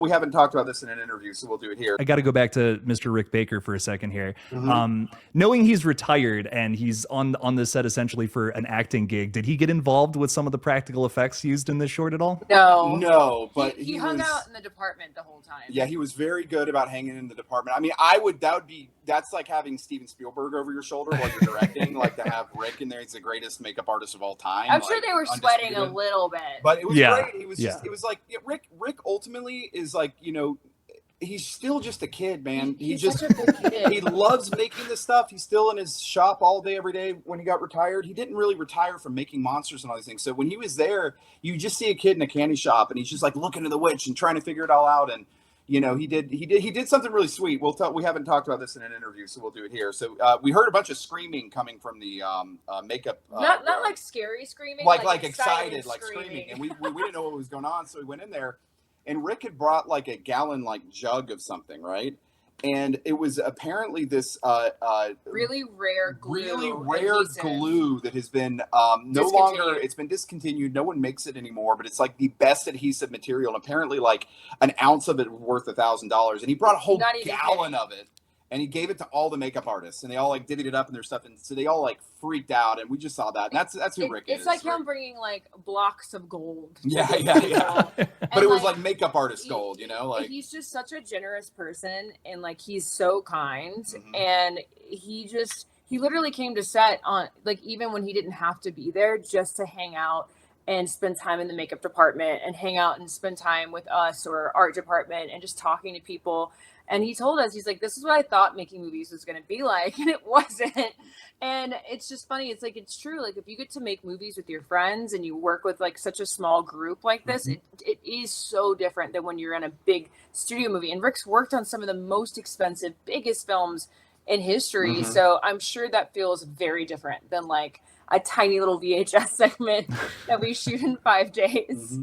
We haven't talked about this in an interview, so we'll do it here. I got to go back to Mr. Rick Baker for a second here. Mm-hmm. Knowing he's retired and he's on the set essentially for an acting gig, did he get involved with some of the practical effects used in this short at all? No, but he hung out in the department the whole time. Yeah, he was very good about hanging in the department. I mean, that's like having Steven Spielberg over your shoulder while you're directing, like to have Rick in there. He's the greatest makeup artist of all time. I'm sure they were sweating a little bit. But it was great. It was just, it was like, Rick ultimately is like, he's still just a kid, man. He's such a good kid. He loves making this stuff. He's still in his shop all day, every day. When he got retired, he didn't really retire from making monsters and all these things. So when he was there, you just see a kid in a candy shop, and he's just like looking at the witch and trying to figure it all out. And he did something really sweet. We haven't talked about this in an interview, so we'll do it here. So we heard a bunch of screaming coming from the makeup. Not like scary screaming, like excited, like screaming, and we didn't know what was going on, so we went in there. And Rick had brought like a gallon jug of something, right? And it was apparently this really rare glue that has been no longer, it's been discontinued. No one makes it anymore, but it's like the best adhesive material. And apparently like an ounce of it worth $1,000. And he brought a whole gallon of it. And he gave it to all the makeup artists, and they all like divvied it up in their stuff, and so they all like freaked out, and we just saw that. And that's who Rick is. It's like him bringing like blocks of gold. Yeah. But it was like makeup artist gold, he's just such a generous person, and like he's so kind, and he literally came to set on like even when he didn't have to be there, just to hang out and spend time in the makeup department and hang out and spend time with us or art department and just talking to people. And he told us, he's like, this is what I thought making movies was going to be like. And it wasn't. And it's just funny. It's like, it's true. Like if you get to make movies with your friends and you work with like such a small group like this, it is so different than when you're in a big studio movie. And Rick's worked on some of the most expensive, biggest films in history. So I'm sure that feels very different than like a tiny little VHS segment that we shoot in 5 days.